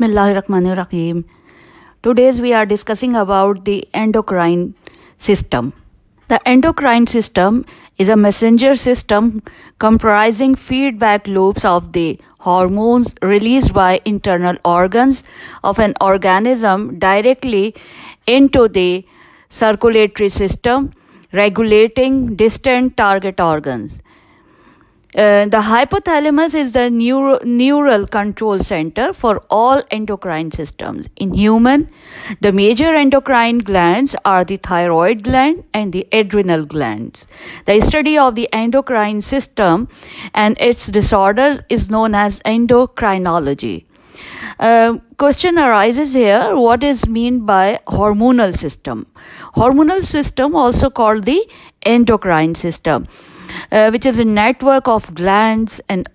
Bismillahirrahmanirrahim. Today we are discussing about the endocrine system. The endocrine system is a messenger system comprising feedback loops of the hormones released by internal organs of an organism directly into the circulatory system, regulating distant target organs. The hypothalamus is the neural control center for all endocrine systems. In human, the major endocrine glands are the thyroid gland and the adrenal glands. The study of the endocrine system and its disorders is known as endocrinology. Question arises here, what is meant by hormonal system? Hormonal system, also called the endocrine system, which is a network of glands and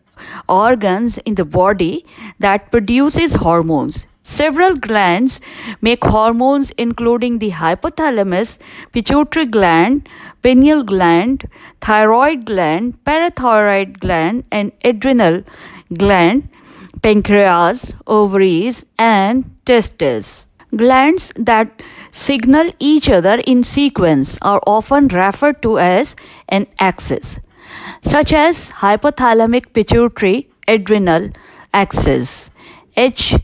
organs in the body that produces hormones. Several glands make hormones, including the hypothalamus, pituitary gland, pineal gland, thyroid gland, parathyroid gland, and adrenal gland, pancreas, ovaries, and testes. Glands that signal each other in sequence are often referred to as an axis, such as hypothalamic pituitary adrenal axis, HPAX.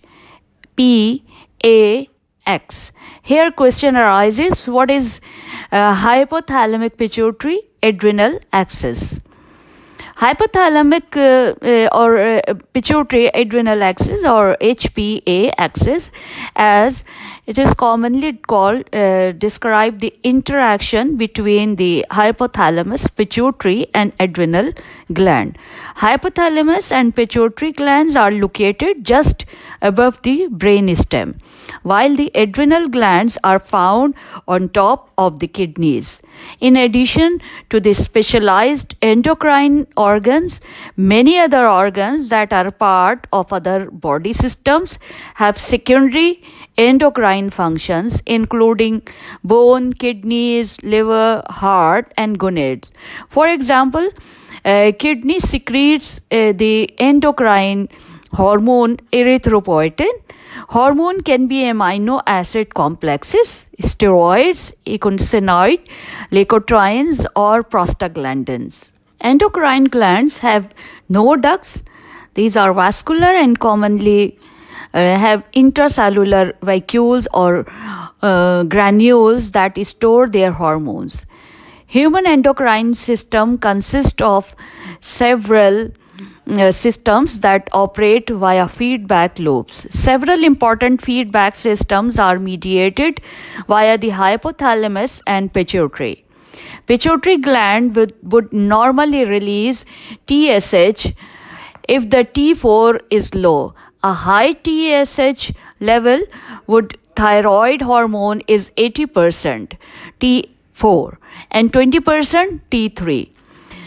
Here question arises, what is hypothalamic pituitary adrenal axis? Hypothalamic pituitary adrenal axis, or HPA axis, as it is commonly called, describe the interaction between the hypothalamus, pituitary, and adrenal gland. Hypothalamus and pituitary glands are located just above the brainstem, while the adrenal glands are found on top of the kidneys. In addition to the specialized endocrine organs, many other organs that are part of other body systems have secondary endocrine functions, including bone, kidneys, liver, heart, and gonads. For example, kidney secretes the endocrine hormone erythropoietin. Hormone can be amino acid complexes, steroids, eicosanoid, leukotrienes, or prostaglandins. Endocrine glands have no ducts. These are vascular and commonly have intracellular vacuoles or granules that store their hormones. Human endocrine system consists of several systems that operate via feedback loops. Several important feedback systems are mediated via the hypothalamus and pituitary. Pituitary gland would normally release TSH if the T4 is low. A high TSH level would thyroid hormone is 80% T4 and 20% T3.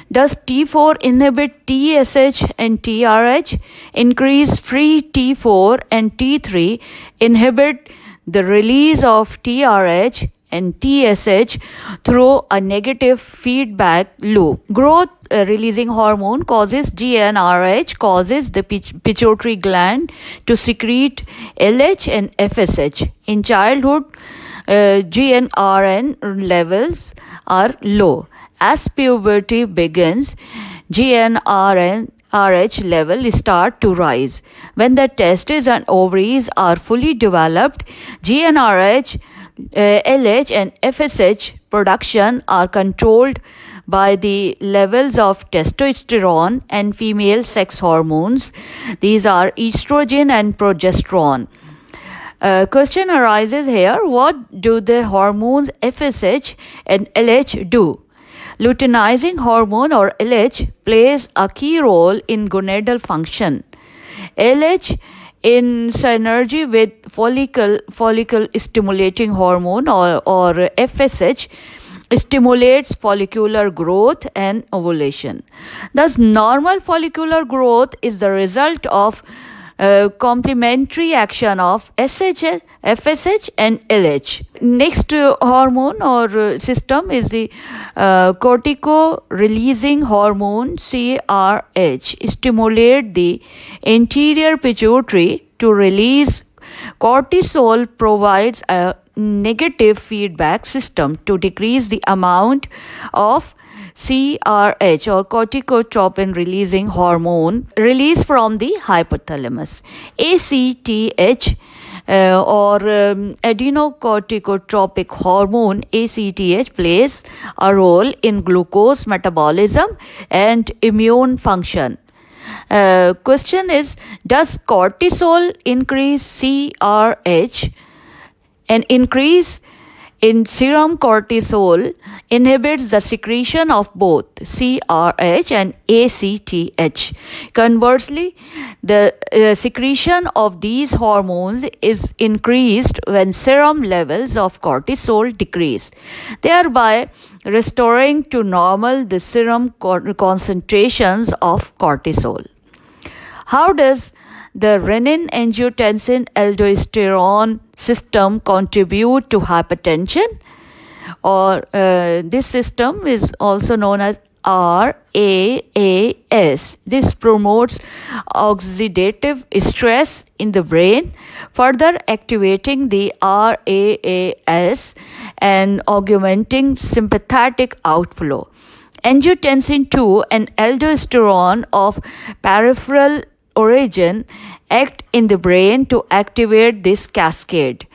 Does T4 inhibit TSH and TRH? Increase free T4 and T3 inhibit the release of TRH and TSH through a negative feedback loop. Growth releasing hormone causes GnRH, causes the pituitary gland to secrete LH and FSH. In childhood, GnRH levels are low. As puberty begins, GnRH level start to rise. When the testes and ovaries are fully developed, GnRH, LH, and FSH production are controlled by the levels of testosterone and female sex hormones. These are estrogen and progesterone. Question arises here, what do the hormones FSH and LH do? Luteinizing hormone, or LH, plays a key role in gonadal function. LH, in synergy with follicle stimulating hormone, or FSH, stimulates follicular growth and ovulation. Thus, normal follicular growth is the result of complementary action of SH, FSH, and LH. Next hormone or system is the cortico-releasing hormone CRH. Stimulate the anterior pituitary to release Cortisol provides a negative feedback system to decrease the amount of CRH or corticotropin releasing hormone released from the hypothalamus. ACTH adenocorticotropic hormone ACTH plays a role in glucose metabolism and immune function. Question is, does cortisol increase CRH? An increase in serum cortisol inhibits the secretion of both CRH and ACTH. Conversely, the secretion of these hormones is increased when serum levels of cortisol decrease, thereby restoring to normal the serum concentrations of cortisol. How does the renin-angiotensin-aldosterone system contribute to hypertension? Or this system is also known as RAAS. This promotes oxidative stress in the brain, further activating the RAAS and augmenting sympathetic outflow. Angiotensin II and aldosterone of peripheral origin act in the brain to activate this cascade,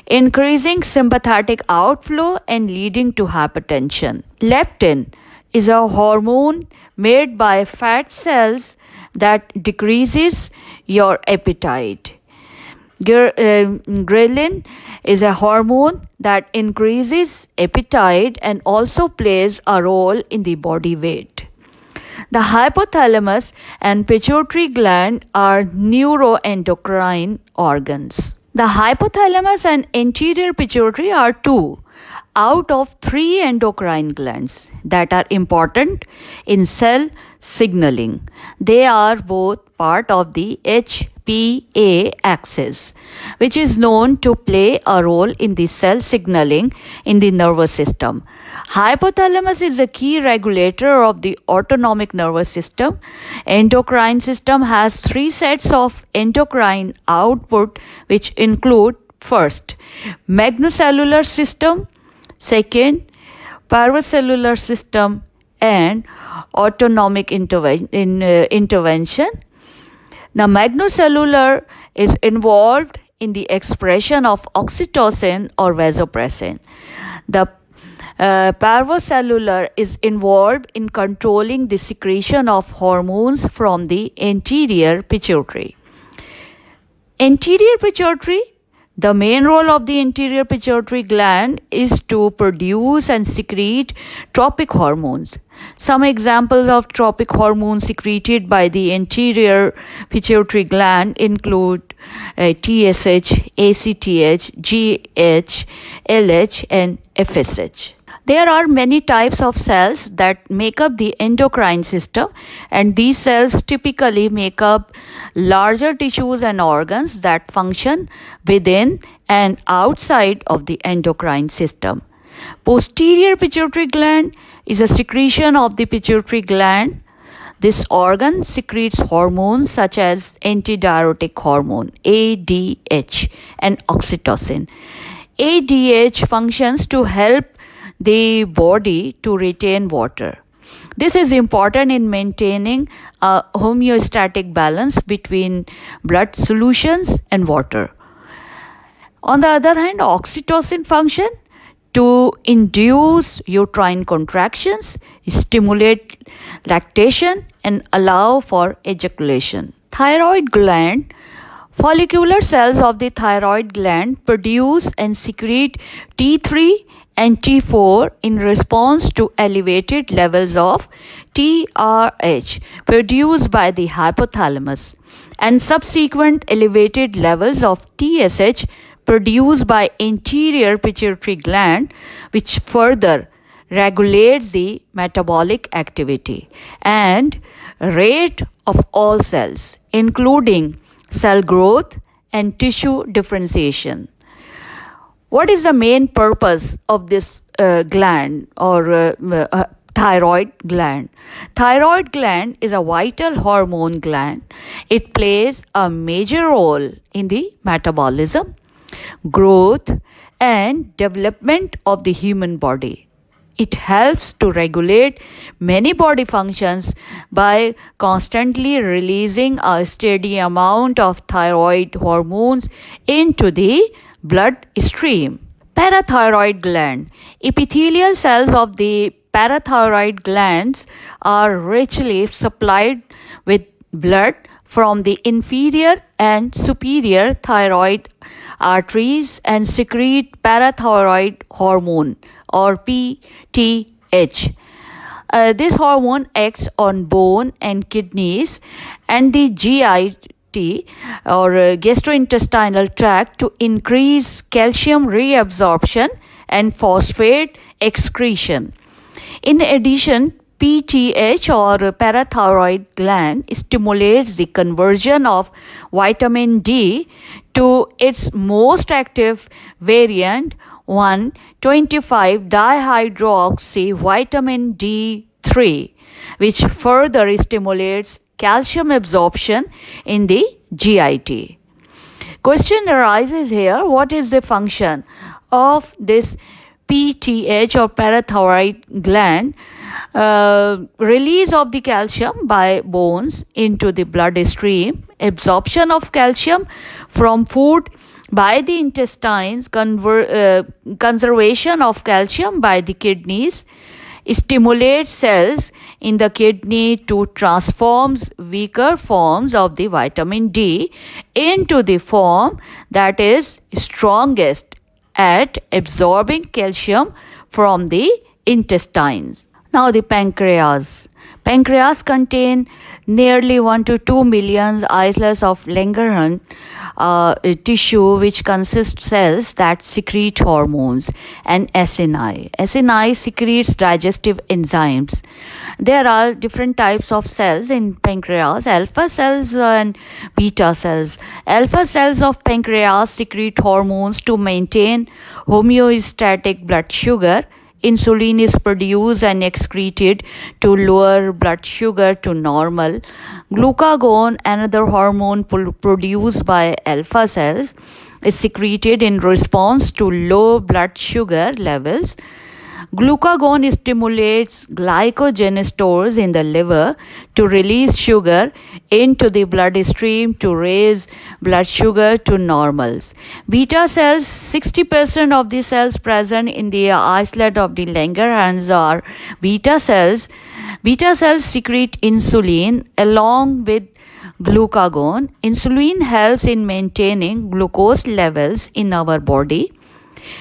increasing sympathetic outflow and leading to hypertension. Leptin is a hormone made by fat cells that decreases your appetite. Ghrelin is a hormone that increases appetite and also plays a role in the body weight. The hypothalamus and pituitary gland are neuroendocrine organs. The hypothalamus and anterior pituitary are two out of three endocrine glands that are important in cell signaling. They are both part of the HPA axis, which is known to play a role in the cell signaling in the nervous system. Hypothalamus is a key regulator of the autonomic nervous system. Endocrine system has three sets of endocrine output, which include first, magnocellular system, second, paracellular system, and autonomic intervention. The magnocellular is involved in the expression of oxytocin or vasopressin. The parvocellular is involved in controlling the secretion of hormones from the anterior pituitary. Anterior pituitary. The main role of the anterior pituitary gland is to produce and secrete tropic hormones. Some examples of tropic hormones secreted by the anterior pituitary gland include TSH, ACTH, GH, LH, and FSH. There are many types of cells that make up the endocrine system, and these cells typically make up larger tissues and organs that function within and outside of the endocrine system. Posterior pituitary gland is a secretion of the pituitary gland. This organ secretes hormones such as antidiuretic hormone ADH and oxytocin. ADH functions to help the body to retain water. This is important in maintaining a homeostatic balance between blood solutions and water. On the other hand, oxytocin function to induce uterine contractions, stimulate lactation, and allow for ejaculation. Thyroid gland. Follicular cells of the thyroid gland produce and secrete T3 and T4 in response to elevated levels of TRH produced by the hypothalamus and subsequent elevated levels of TSH produced by anterior pituitary gland, which further regulates the metabolic activity and rate of all cells, including cell growth and tissue differentiation. What is the main purpose of this gland or Thyroid gland. Thyroid gland is a vital hormone gland. It plays a major role in the metabolism, growth, and development of the human body. It helps to regulate many body functions by constantly releasing a steady amount of thyroid hormones into the bloodstream. Parathyroid gland. Epithelial cells of the parathyroid glands are richly supplied with blood from the inferior and superior thyroid arteries and secrete parathyroid hormone or PTH. This hormone acts on bone and kidneys and the GIT or gastrointestinal tract to increase calcium reabsorption and phosphate excretion. In addition, PTH or parathyroid gland stimulates the conversion of vitamin D to its most active variant 1,25 dihydroxy vitamin D3, which further stimulates calcium absorption in the GIT. Question arises here, what is the function of this PTH or parathyroid gland? Release of the calcium by bones into the bloodstream, absorption of calcium from food by the intestines, conservation of calcium by the kidneys, stimulates cells in the kidney to transform weaker forms of the vitamin D into the form that is strongest at absorbing calcium from the intestines. Now the pancreas. Pancreas contain nearly 1 to 2 million islets of Langerhans tissue which consists cells that secrete hormones and acini. Acini secretes digestive enzymes. There are different types of cells in pancreas, alpha cells and beta cells. Alpha cells of pancreas secrete hormones to maintain homeostatic blood sugar. Insulin is produced and excreted to lower blood sugar to normal. Glucagon, another hormone produced by alpha cells, is secreted in response to low blood sugar levels. Glucagon stimulates glycogen stores in the liver to release sugar into the bloodstream to raise blood sugar to normals. Beta cells, 60% of the cells present in the islet of the Langerhans are beta cells. Beta cells secrete insulin along with glucagon. Insulin helps in maintaining glucose levels in our body.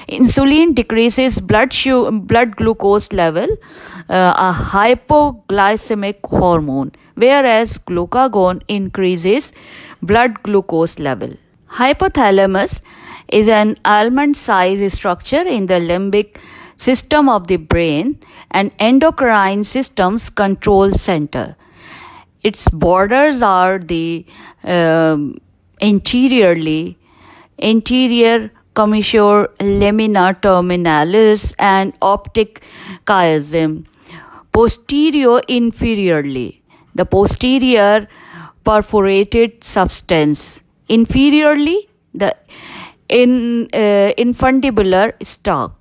Insulin decreases blood glucose level, a hypoglycemic hormone, whereas glucagon increases blood glucose level. Hypothalamus is an almond-sized structure in the limbic system of the brain and endocrine system's control center. Its borders are the anterior commissure lamina terminalis and optic chiasm. Posterior inferiorly, the posterior perforated substance. Inferiorly, the infundibular stalk.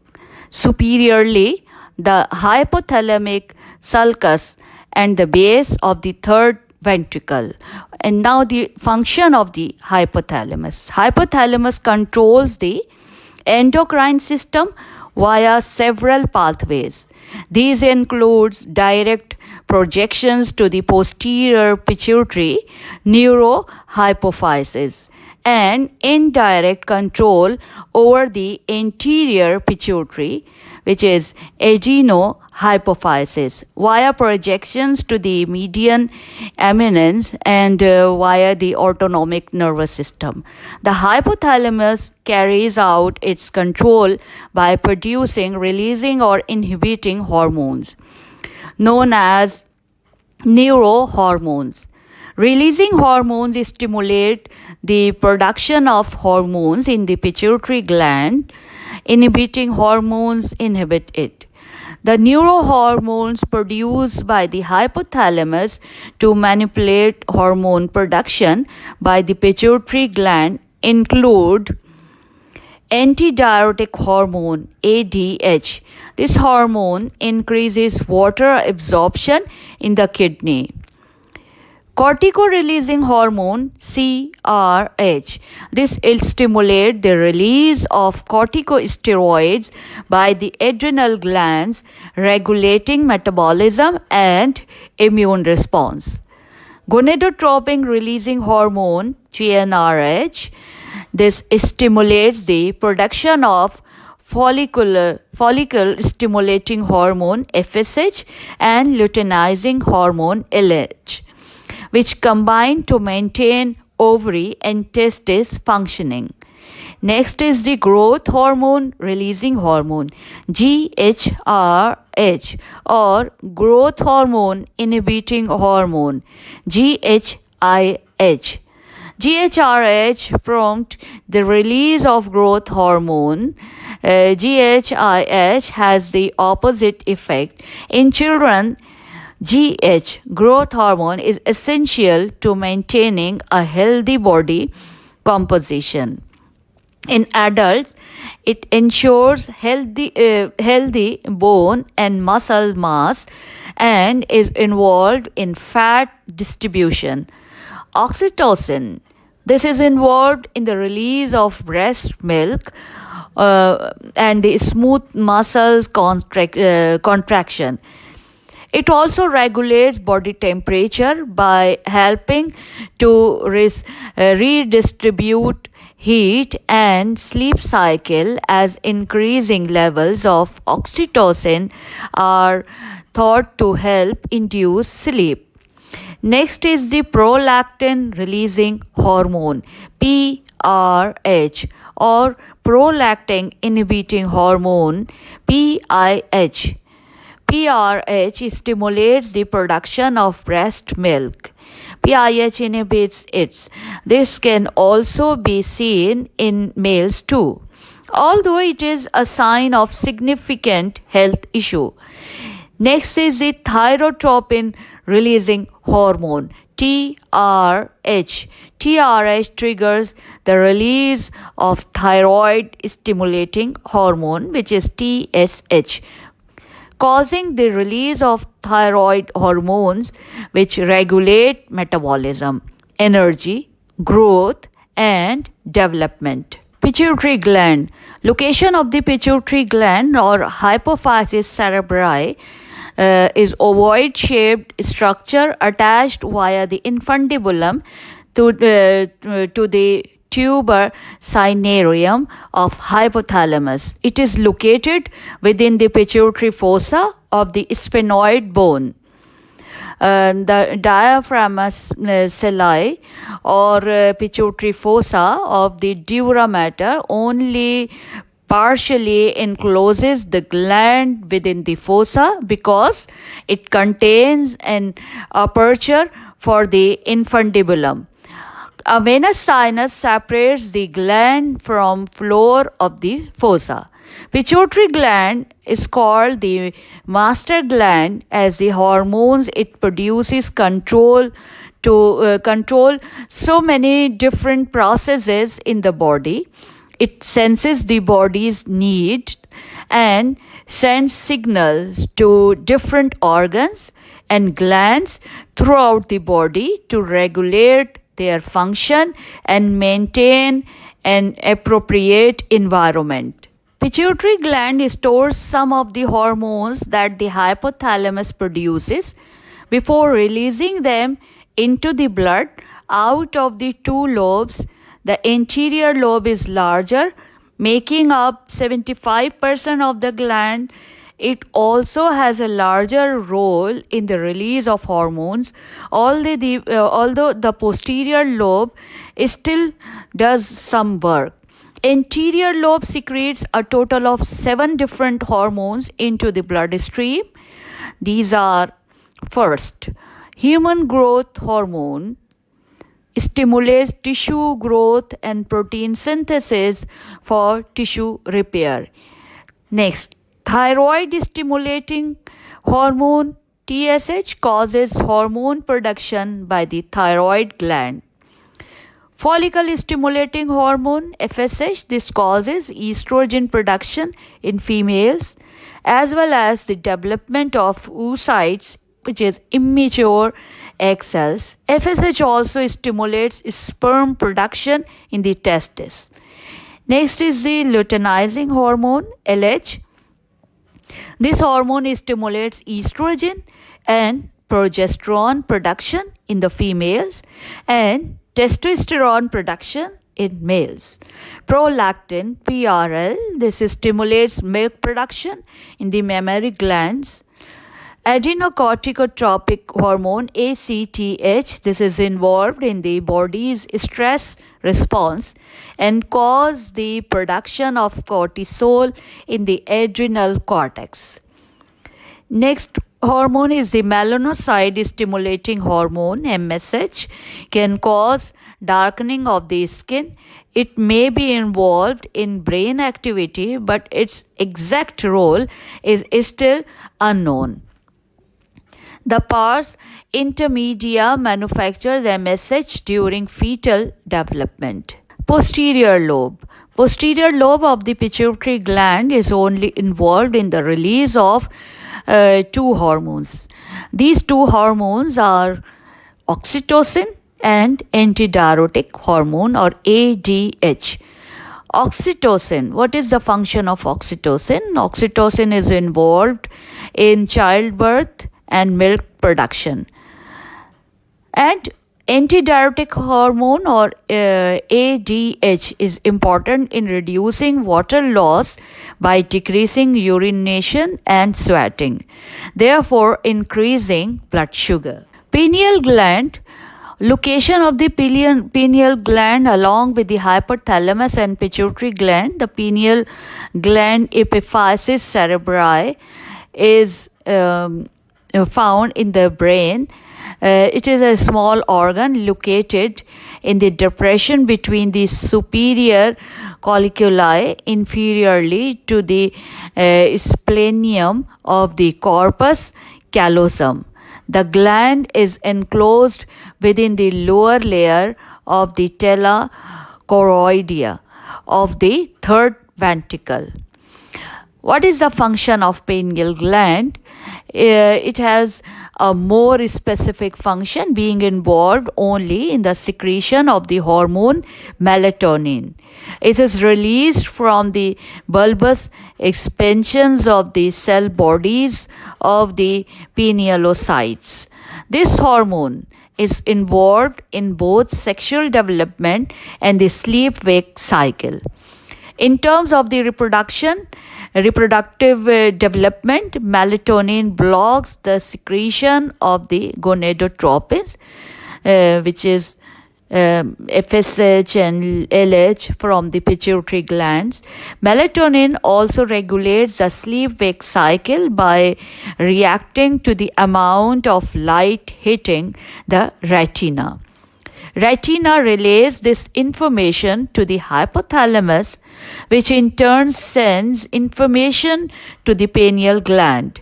Superiorly, the hypothalamic sulcus and the base of the third ventricle. And now the function of the hypothalamus. Hypothalamus controls the endocrine system via several pathways. These includes direct projections to the posterior pituitary neurohypophysis and indirect control over the anterior pituitary, which is adenohypophysis, via projections to the median eminence and via the autonomic nervous system. The hypothalamus carries out its control by producing, releasing, or inhibiting hormones known as neurohormones. Releasing hormones stimulate the production of hormones in the pituitary gland. Inhibiting hormones inhibit it. The neurohormones produced by the hypothalamus to manipulate hormone production by the pituitary gland include antidiuretic hormone ADH. This hormone increases water absorption in the kidney. Cortico-releasing hormone CRH. This stimulates the release of corticosteroids by the adrenal glands, regulating metabolism and immune response. Gonadotropin-releasing hormone GnRH. This stimulates the production of follicle stimulating hormone FSH and luteinizing hormone LH, which combine to maintain ovary and testis functioning. Next is the growth hormone releasing hormone GHRH, or growth hormone inhibiting hormone GHIH. GHRH promotes the release of growth hormone. GHIH has the opposite effect. In children, GH, growth hormone, is essential to maintaining a healthy body composition. In adults, it ensures healthy bone and muscle mass and is involved in fat distribution. Oxytocin. This is involved in the release of breast milk and the smooth muscles contraction. It also regulates body temperature by helping to redistribute heat and sleep cycle, as increasing levels of oxytocin are thought to help induce sleep. Next is the prolactin releasing hormone PRH, or prolactin inhibiting hormone PIH. PRH stimulates the production of breast milk. PIH inhibits it. This can also be seen in males too, although it is a sign of significant health issue. Next is the thyrotropin releasing hormone TRH. TRH triggers the release of thyroid stimulating hormone, which is TSH, causing the release of thyroid hormones which regulate metabolism, energy, growth, and development. Pituitary gland. Location of the pituitary gland, or hypophysis cerebri, is ovoid-shaped structure attached via the infundibulum to the tuber cinereum of hypothalamus. It is located within the pituitary fossa of the sphenoid bone. The diaphragmus celli, or pituitary fossa of the dura mater, only partially encloses the gland within the fossa because it contains an aperture for the infundibulum. A venous sinus separates the gland from floor of the fossa. Pituitary gland is called the master gland, as the hormones it produces control so many different processes in the body. It senses the body's need and sends signals to different organs and glands throughout the body to regulate their function and maintain an appropriate environment. Pituitary gland stores some of the hormones that the hypothalamus produces before releasing them into the blood out of the two lobes. The anterior lobe is larger, making up 75% of the gland. It also has a larger role in the release of hormones, although the posterior lobe still does some work. Anterior lobe secretes a total of 7 different hormones into the bloodstream. These are: first, human growth hormone stimulates tissue growth and protein synthesis for tissue repair. Next, Thyroid stimulating hormone TSH causes hormone production by the thyroid gland. Follicle stimulating hormone FSH, this causes estrogen production in females as well as the development of oocytes, which is immature egg cells. FSH also stimulates sperm production in the testes. Next is the luteinizing hormone LH. This hormone stimulates estrogen and progesterone production in the females and testosterone production in males. Prolactin PRL, this stimulates milk production in the mammary glands. Adrenocorticotropic hormone ACTH, this is involved in the body's stress response and cause the production of cortisol in the adrenal cortex. Next hormone is the melanocyte stimulating hormone MSH, can cause darkening of the skin. It may be involved in brain activity, but its exact role is still unknown. The pars intermedia manufactures MSH during fetal development. Posterior lobe. Posterior lobe of the pituitary gland is only involved in the release of two hormones. These two hormones are oxytocin and antidiuretic hormone or ADH. Oxytocin, what is the function of oxytocin? Oxytocin is involved in childbirth and milk production. And antidiuretic hormone or ADH is important in reducing water loss by decreasing urination and sweating, therefore increasing blood sugar. Pineal gland. Location of the pineal gland along with the hypothalamus and pituitary gland. The pineal gland epiphysis cerebri is found in the brain. It is a small organ located in the depression between the superior colliculi inferiorly to the splenium of the corpus callosum. The gland is enclosed within the lower layer of the tela choroidea of the third ventricle. What is the function of pineal gland? It has a more specific function, being involved only in the secretion of the hormone melatonin. It is released from the bulbous expansions of the cell bodies of the pinealocytes. This hormone is involved in both sexual development and the sleep-wake cycle. In terms of the reproductive development, melatonin blocks the secretion of the gonadotropins, which is FSH and LH from the pituitary glands. Melatonin also regulates the sleep-wake cycle by reacting to the amount of light hitting the retina. Retina relays this information to the hypothalamus, which in turn sends information to the pineal gland.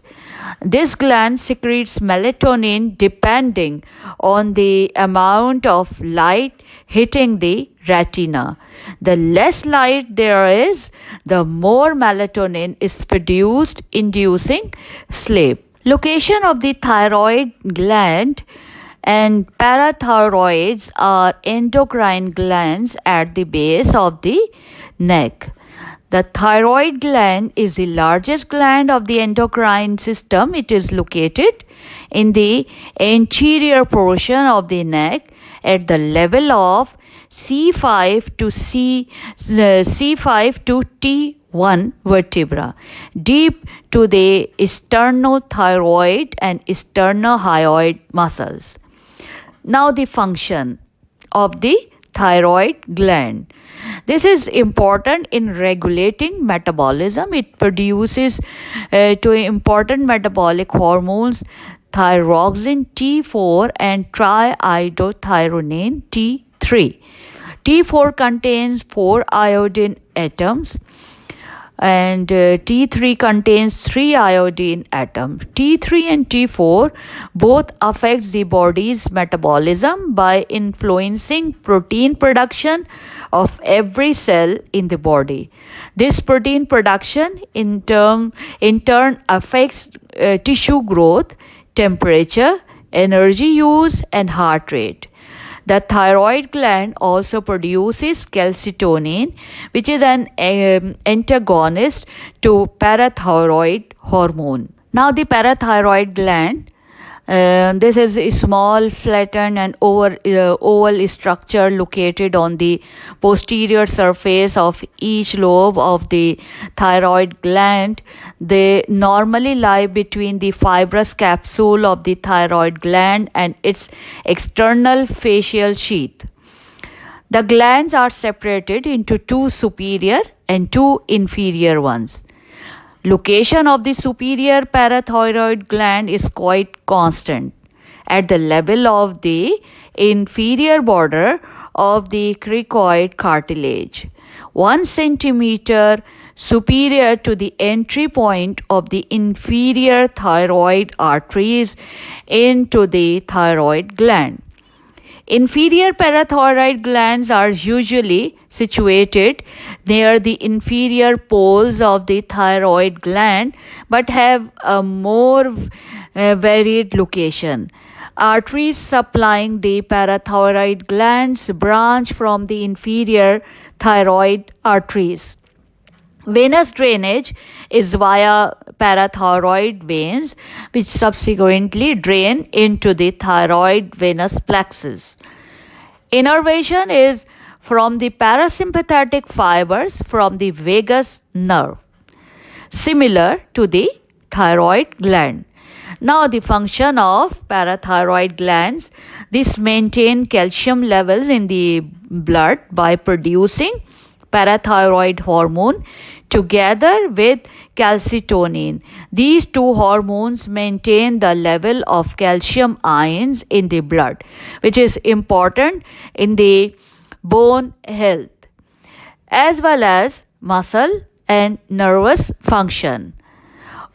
This gland secretes melatonin depending on the amount of light hitting the retina. The less light there is, the more melatonin is produced, inducing sleep. Location of the thyroid gland and parathyroids are endocrine glands at the base of the neck. The thyroid gland is the largest gland of the endocrine system. It is located in the anterior portion of the neck at the level of C5 to T1 vertebra, deep to the sternothyroid and sternohyoid muscles. Now the function of the thyroid gland. This is important in regulating metabolism. It produces two important metabolic hormones, thyroxine T4 and triiodothyronine T3. T4 contains 4 iodine atoms. and T3 contains 3 iodine atoms. T3 and T4 both affects the body's metabolism by influencing protein production of every cell in the body. This protein production in turn affects tissue growth, temperature, energy use, and heart rate. The thyroid gland also produces calcitonin, which is an antagonist to parathyroid hormone. Now, the parathyroid gland. This is a small, flattened, and oval structure located on the posterior surface of each lobe of the thyroid gland. They normally lie between the fibrous capsule of the thyroid gland and its external fascial sheath. The glands are separated into 2 superior and 2 inferior ones. Location of the superior parathyroid gland is quite constant at the level of the inferior border of the cricoid cartilage, 1 centimeter superior to the entry point of the inferior thyroid arteries into the thyroid gland. Inferior parathyroid glands are usually situated near the inferior poles of the thyroid gland but have a more varied location. Arteries supplying the parathyroid glands branch from the inferior thyroid arteries. Venous drainage is via parathyroid veins, which subsequently drain into the thyroid venous plexus. Innervation is from the parasympathetic fibers from the vagus nerve, similar to the thyroid gland. Now, the function of parathyroid glands. This maintain calcium levels in the blood by producing parathyroid hormone together with calcitonin. These 2 hormones maintain the level of calcium ions in the blood, which is important in the bone health as well as muscle and nervous function.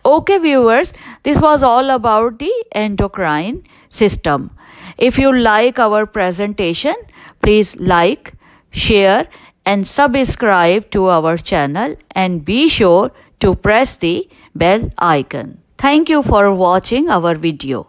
Okay viewers, this was all about the endocrine system. If you like our presentation, please like, share and subscribe to our channel and be sure to press the bell icon. Thank you for watching our video.